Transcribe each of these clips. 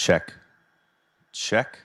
Check. Check.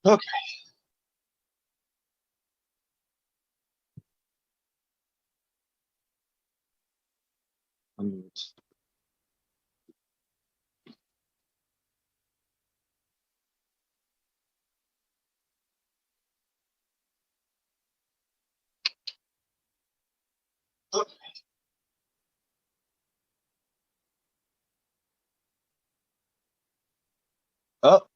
Okay. Um, Oh,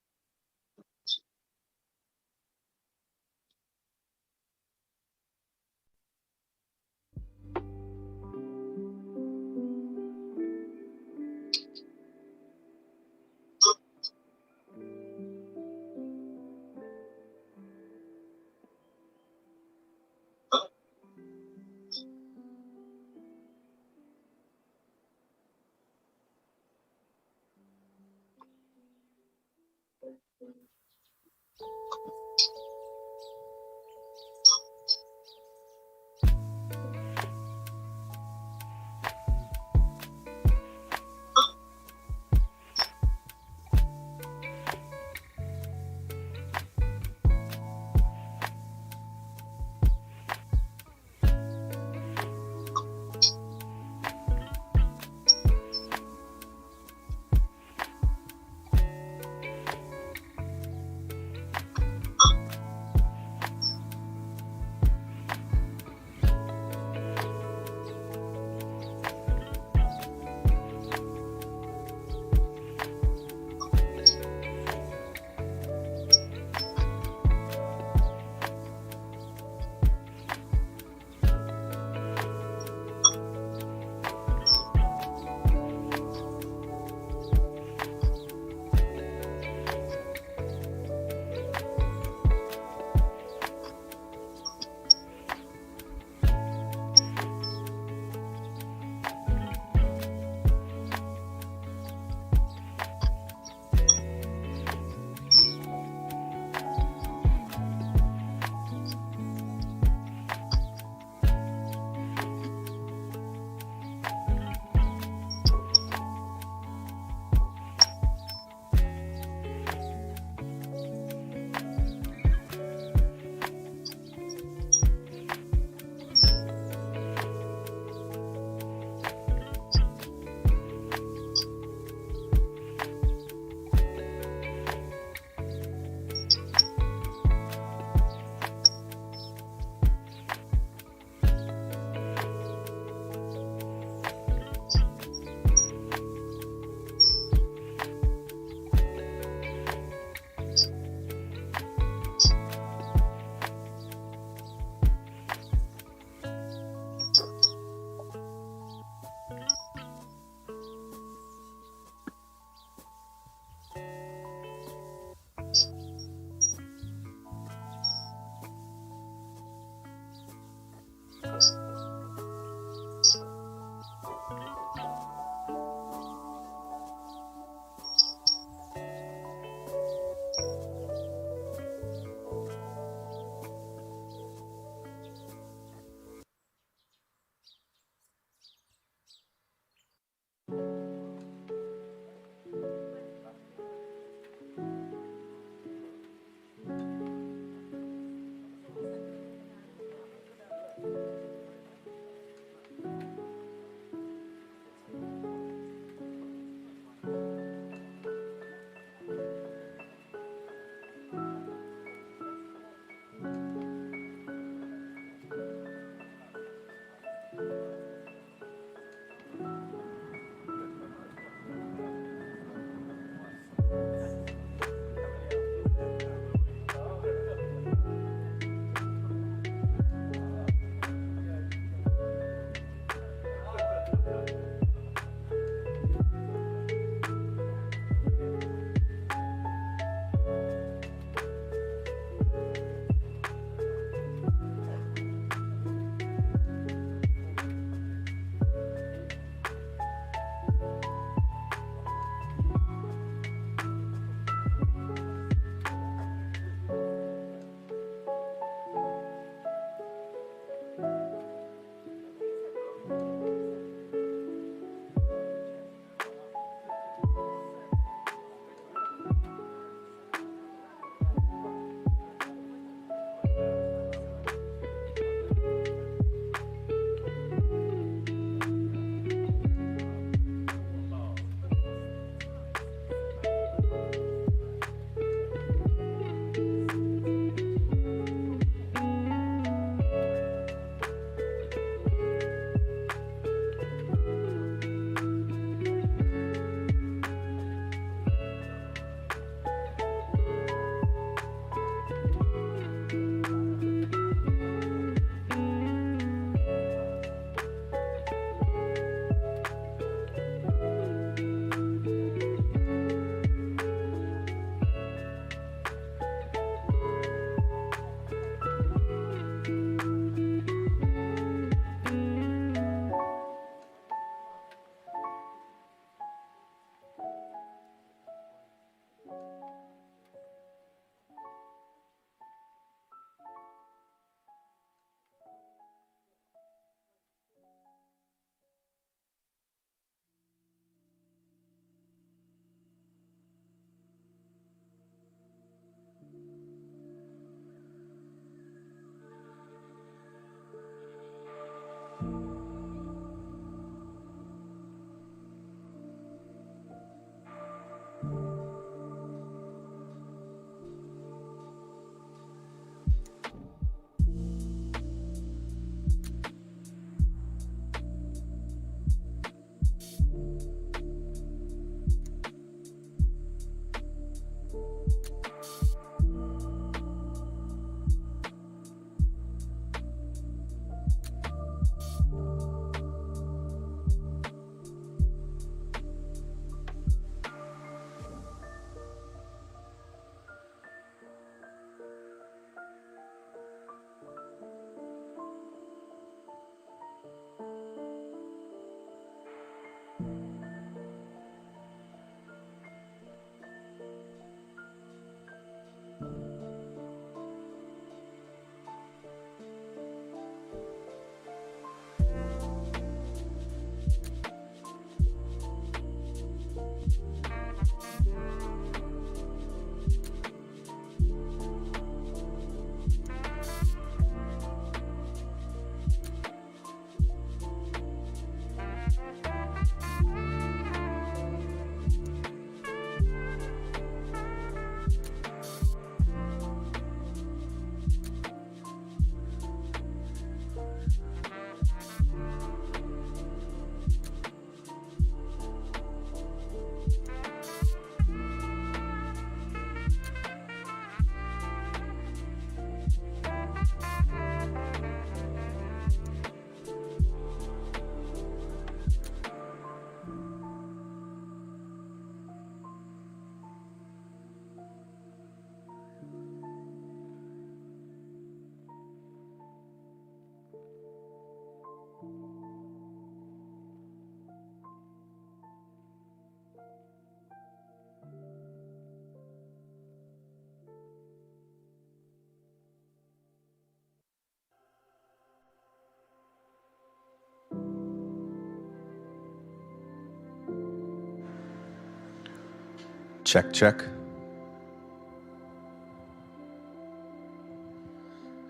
Check, check.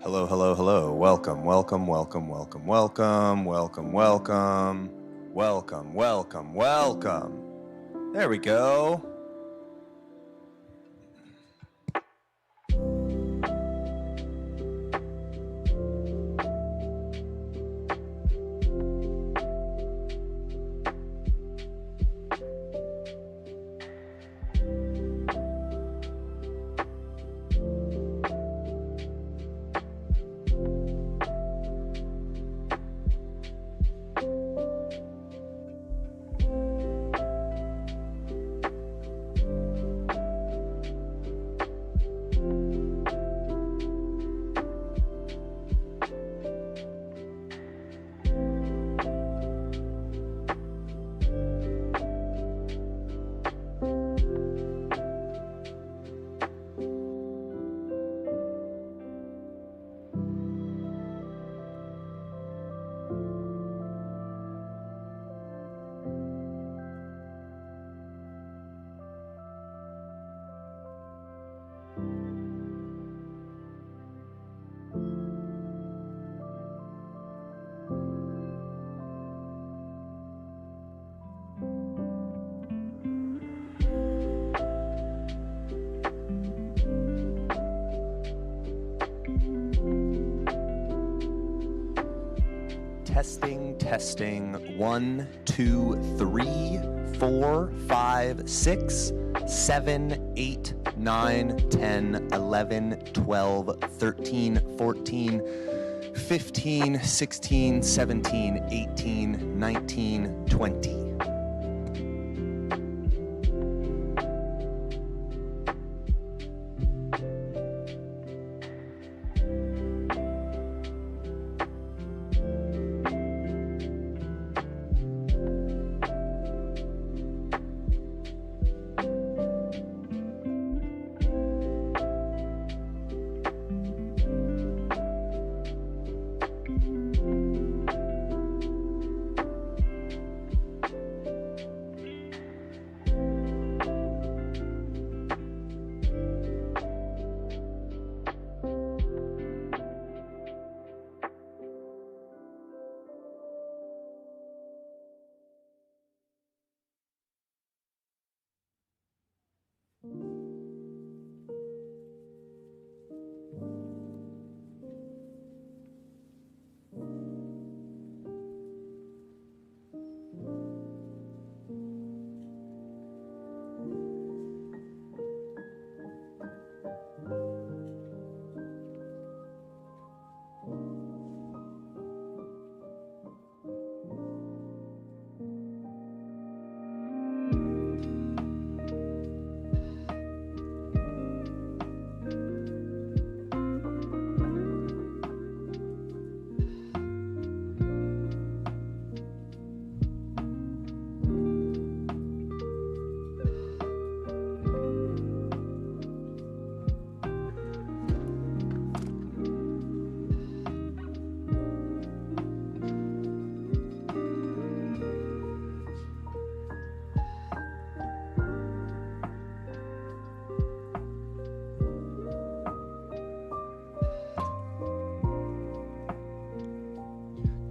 Hello, hello, hello. Welcome, welcome, welcome, welcome, welcome, welcome, welcome, welcome, welcome, welcome. There we go. Testing, testing. 1, 2, 3, 4, 5, 6, 7, 8, 9, 10, 11, 12, 13, 14, 15, 16, 17, 18, 19, 20.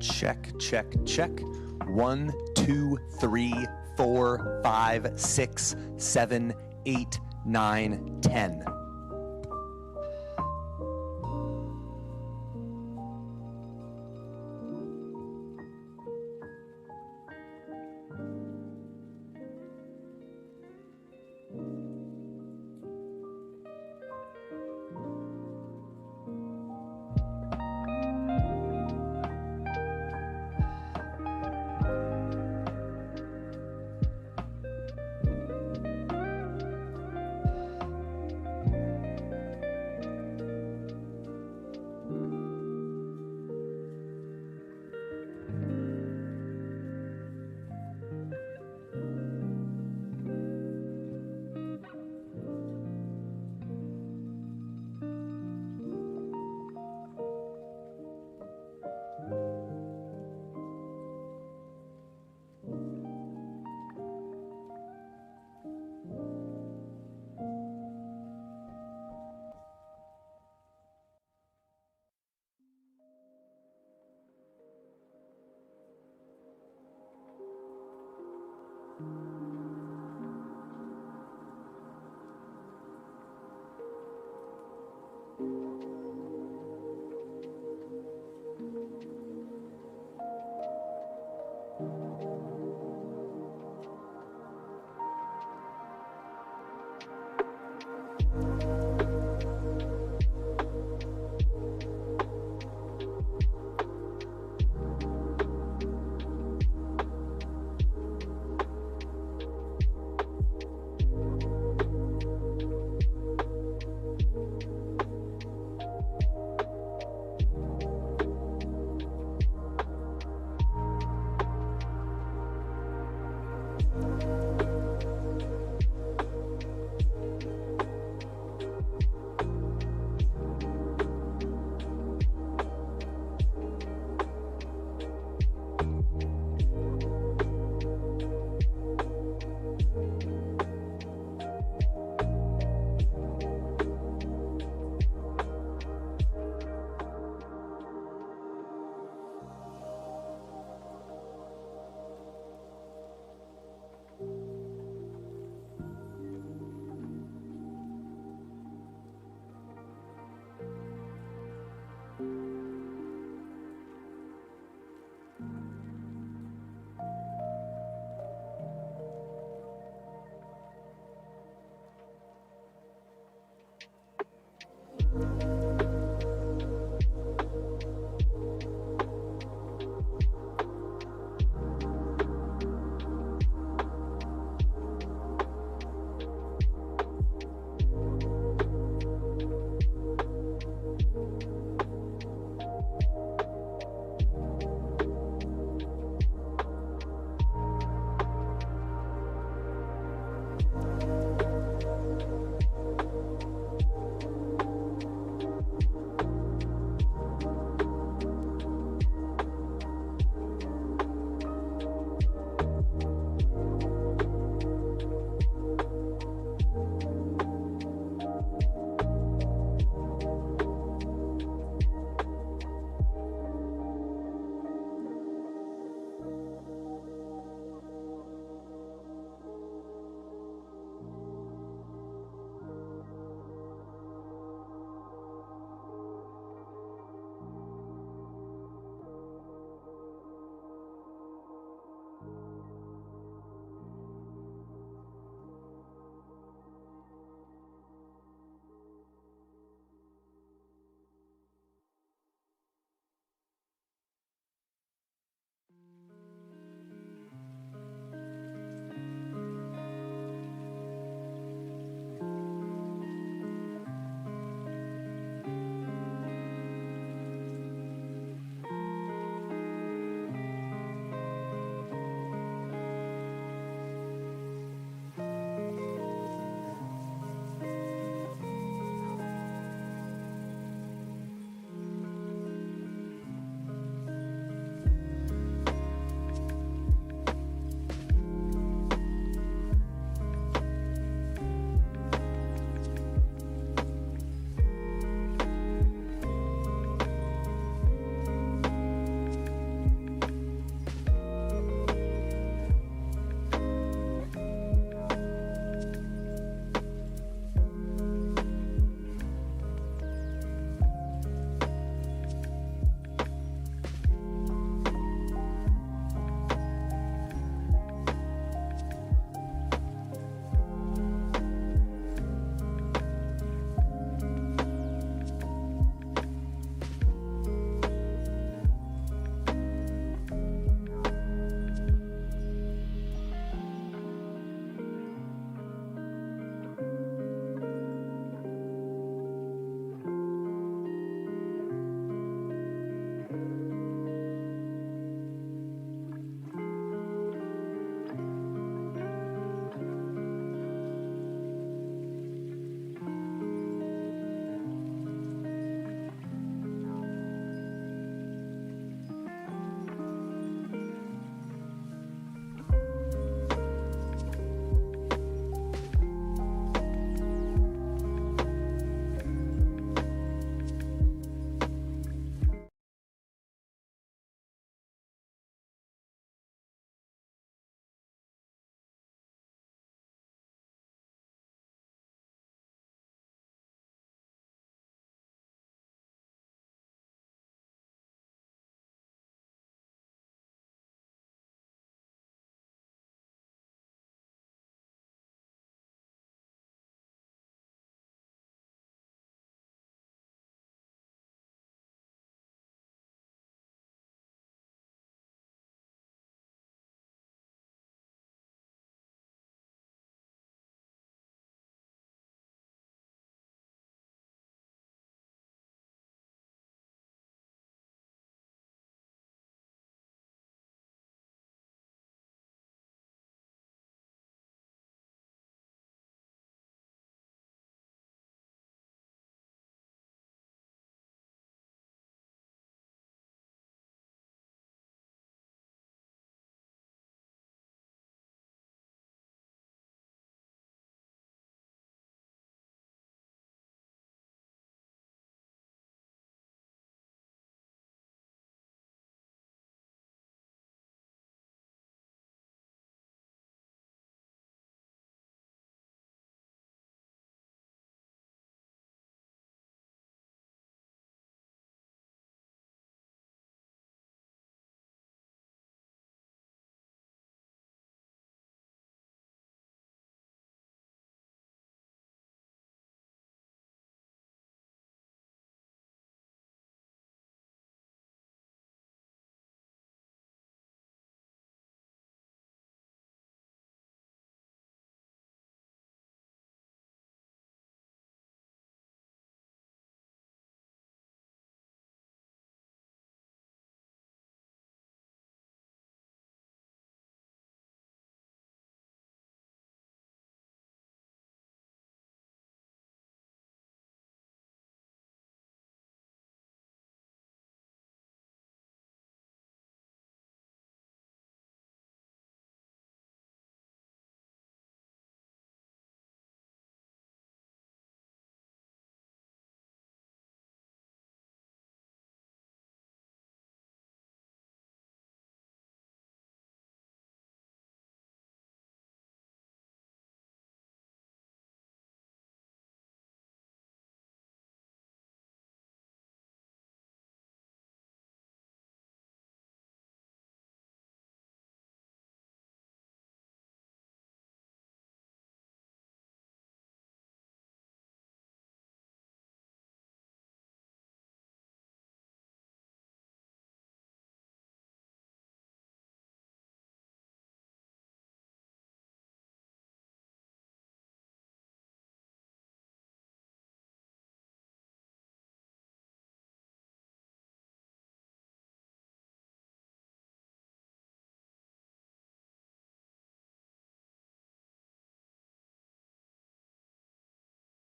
Check, check, check. 1, 2, 3, 4, 5, 6, 7, 8, 9, 10.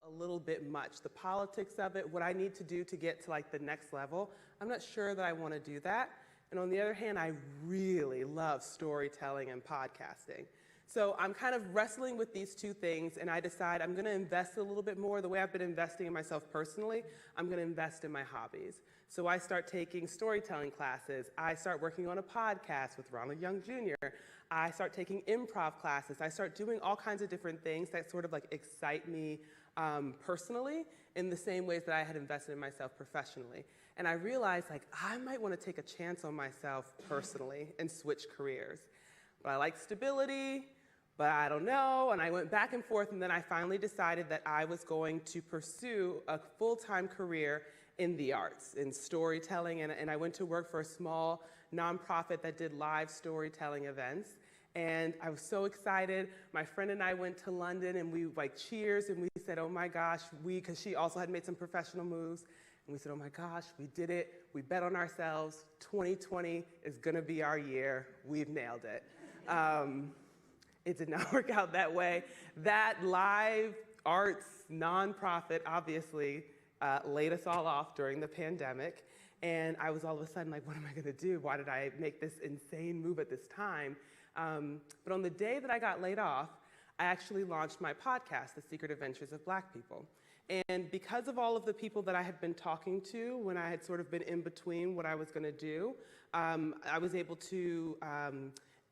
a little bit much. The politics of it, what I need to do to get to like the next level, I'm not sure that I want to do that. And on the other hand, I really love storytelling and podcasting. So I'm kind of wrestling with these two things, and I decide I'm going to invest a little bit more. The way I've been investing in myself personally, I'm going to invest in my hobbies. So I start taking storytelling classes. I start working on a podcast with Ronald Young Jr. I start taking improv classes. I start doing all kinds of different things that sort of like excite me personally in the same ways that I had invested in myself professionally. And I realized like I might want to take a chance on myself personally and switch careers. But I like stability, but I don't know, and I went back and forth, and then I finally decided that I was going to pursue a full-time career in the arts, in storytelling, and I went to work for a small nonprofit that did live storytelling events, and I was so excited. My friend and I went to London, and we like cheers, and we said, oh my gosh, because she also had made some professional moves, and we said, oh my gosh, we did it, we bet on ourselves, 2020 is gonna be our year, we've nailed it. It did not work out that way. That live arts nonprofit obviously laid us all off during the pandemic. And I was all of a sudden like, what am I gonna do? Why did I make this insane move at this time? But on the day that I got laid off, I actually launched my podcast, The Secret Adventures of Black People. And because of all of the people that I had been talking to when I had sort of been in between what I was gonna do, I was able to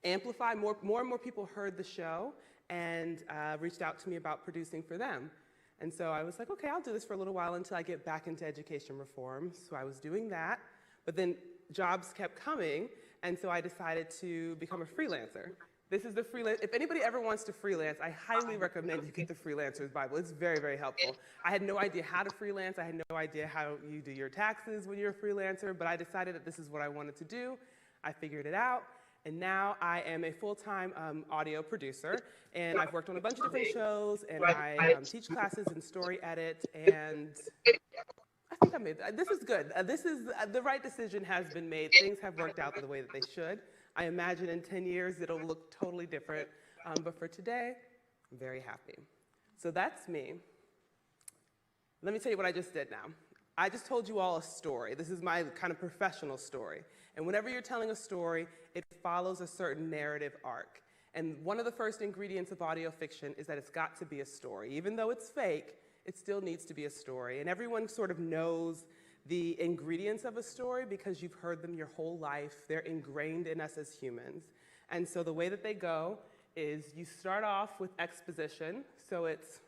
amplify, more and more people heard the show and reached out to me about producing for them. And so I was like, okay, I'll do this for a little while until I get back into education reform. So I was doing that, but then jobs kept coming, and so I decided to become a freelancer. This is the freelance, if anybody ever wants to freelance, I highly recommend you get the Freelancer's Bible. It's very, very helpful. I had no idea how to freelance. I had no idea how you do your taxes when you're a freelancer, but I decided that this is what I wanted to do. I figured it out. And now I am a full-time audio producer, and I've worked on a bunch of different shows, and I teach classes in story edit, and I think I made, this is good. This is, the right decision has been made. Things have worked out the way that they should. I imagine in 10 years it'll look totally different, but for today, I'm very happy. So that's me. Let me tell you what I just did now. I just told you all a story. This is my kind of professional story. And whenever you're telling a story, it follows a certain narrative arc. And one of the first ingredients of audio fiction is that it's got to be a story. Even though it's fake, it still needs to be a story. And everyone sort of knows the ingredients of a story because you've heard them your whole life. They're ingrained in us as humans. And so the way that they go is you start off with exposition. So it's,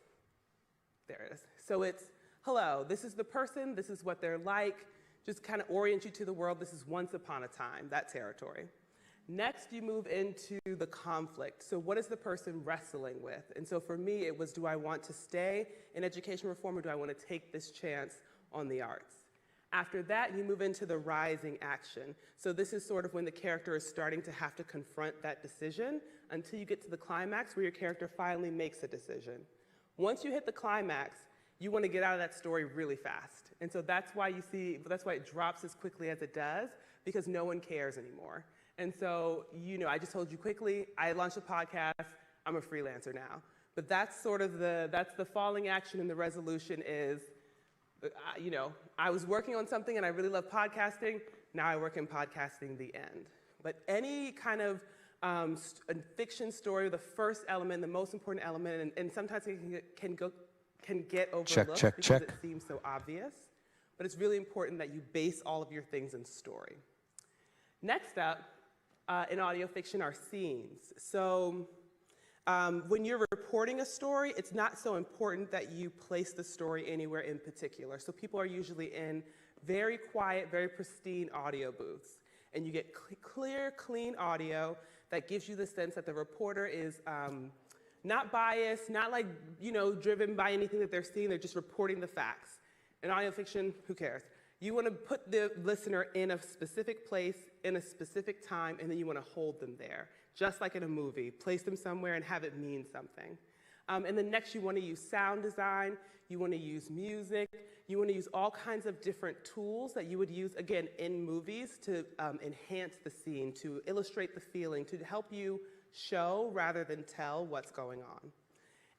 there it is. So it's, hello, this is the person, this is what they're like, just kind of orient you to the world. This is once upon a time, that territory. Next, you move into the conflict. So what is the person wrestling with? And so for me, it was, do I want to stay in education reform or do I want to take this chance on the arts? After that, you move into the rising action. So this is sort of when the character is starting to have to confront that decision until you get to the climax where your character finally makes a decision. Once you hit the climax, you want to get out of that story really fast. And so that's why you see, that's why it drops as quickly as it does, because no one cares anymore. And so, you know, I just told you quickly, I launched a podcast, I'm a freelancer now. But that's sort of that's the falling action, and the resolution is, you know, I was working on something and I really love podcasting, now I work in podcasting, the end. But any kind of fiction story, the first element, the most important element, and sometimes it can get overlooked because it seems so obvious, but it's really important that you base all of your things in story. Next up, in audio fiction are scenes. So when you're reporting a story, it's not so important that you place the story anywhere in particular. So people are usually in very quiet, very pristine audio booths. And you get clear, clean audio that gives you the sense that the reporter is not biased, not like, you know, driven by anything that they're seeing, they're just reporting the facts. In audio fiction, who cares? You want to put the listener in a specific place, in a specific time, and then you want to hold them there. Just like in a movie, place them somewhere and have it mean something. And then next you want to use sound design, you want to use music, you want to use all kinds of different tools that you would use, again, in movies to enhance the scene, to illustrate the feeling, to help you show rather than tell what's going on.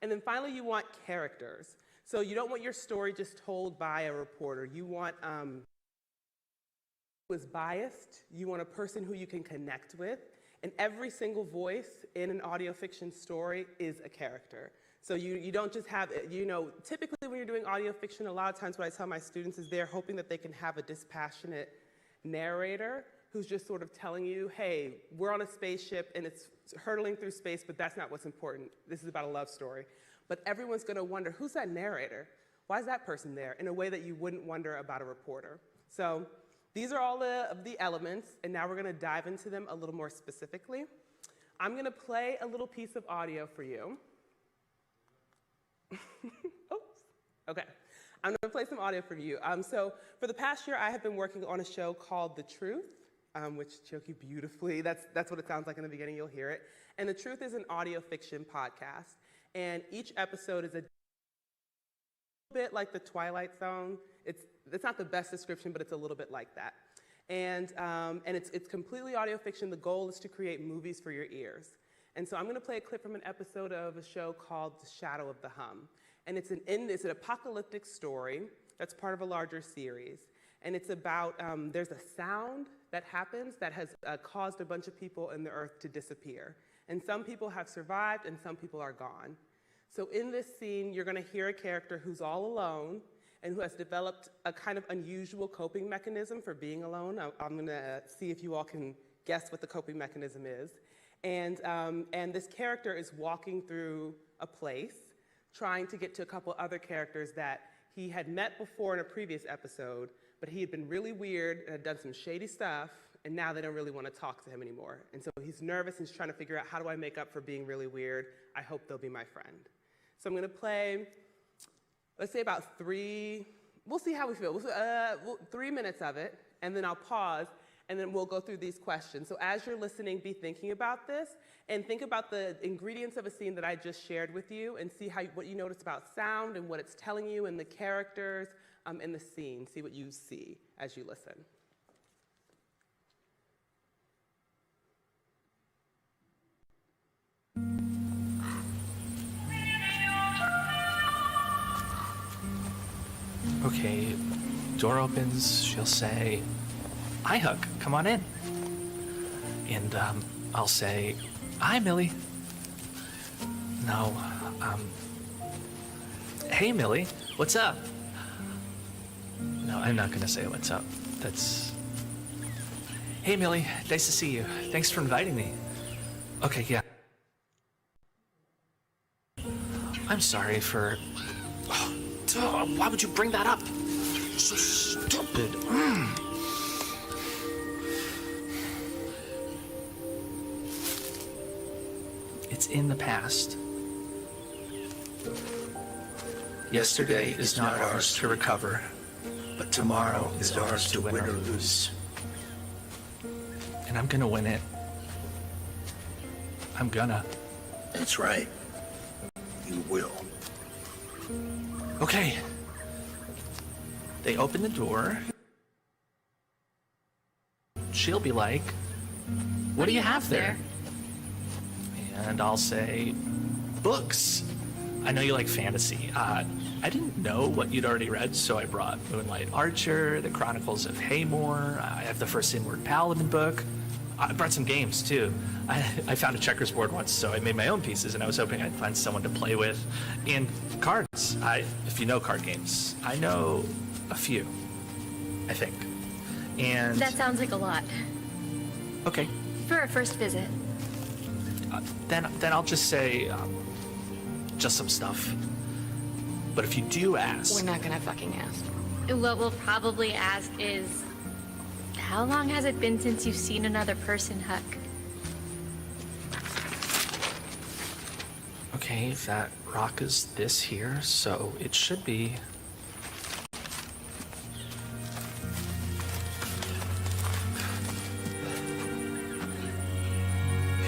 And then finally, you want characters. So you don't want your story just told by a reporter. You want who is biased. You want a person who you can connect with. And every single voice in an audio fiction story is a character. So you don't just have, typically when you're doing audio fiction, a lot of times what I tell my students is they're hoping that they can have a dispassionate narrator who's just sort of telling you, hey, we're on a spaceship and it's hurtling through space, but that's not what's important. This is about a love story. But everyone's gonna wonder, who's that narrator? Why is that person there? In a way that you wouldn't wonder about a reporter. So these are all of the elements, and now we're gonna dive into them a little more specifically. I'm gonna play a little piece of audio for you. Oops, okay. I'm gonna play some audio for you. So for the past year, I have been working on a show called The Truth, which Choki beautifully, that's what it sounds like in the beginning, you'll hear it. And The Truth is an audio fiction podcast. And each episode is a bit like the Twilight Zone. It's not the best description, but it's a little bit like that. And it's completely audio fiction. The goal is to create movies for your ears. And so I'm gonna play a clip from an episode of a show called The Shadow of the Hum. And it's an apocalyptic story that's part of a larger series. And it's about, there's a sound that happens that has caused a bunch of people in the earth to disappear. And some people have survived and some people are gone. So in this scene, you're gonna hear a character who's all alone and who has developed a kind of unusual coping mechanism for being alone. I'm gonna see if you all can guess what the coping mechanism is. And this character is walking through a place, trying to get to a couple other characters that he had met before in a previous episode, but he had been really weird and had done some shady stuff, and now they don't really want to talk to him anymore. And so he's nervous and he's trying to figure out, how do I make up for being really weird? I hope they'll be my friend. So I'm gonna play, let's say about we'll see how we feel. 3 minutes of it, and then I'll pause, and then we'll go through these questions. So as you're listening, be thinking about this, and think about the ingredients of a scene that I just shared with you, and see what you notice about sound and what it's telling you, and the characters in the scene. See what you see as you listen. Okay, door opens, she'll say, "Hi, Hook, come on in." And I'll say, "Hi, Millie." No, "Hey, Millie, what's up?" No, I'm not gonna say what's up. That's... "Hey, Millie, nice to see you. Thanks for inviting me." Okay, yeah. "I'm sorry for... why would you bring that up? So stupid." It's in the past. Yesterday is not ours to recover, but tomorrow is ours to win or lose. And I'm gonna win it. I'm gonna. That's right. You will. Okay. They open the door. She'll be like, "What do you have there?" And I'll say, "Books. I know you like fantasy. I didn't know what you'd already read, so I brought Moonlight Archer, The Chronicles of Haymore. I have the first Inward Paladin book. I brought some games, too. I found a checkers board once, so I made my own pieces, and I was hoping I'd find someone to play with. And cards. If you know card games, I know a few, I think. And... That sounds like a lot. Okay. For a first visit. Then I'll just say, just some stuff. But if you do ask... We're not gonna fucking ask. What we'll probably ask is, how long has it been since you've seen another person, Huck? Okay, that rock is this here, so it should be...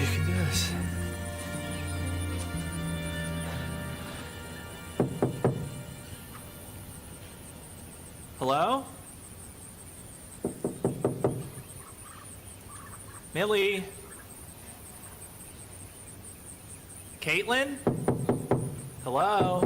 You can do this. Hello? Millie? Caitlin? Hello?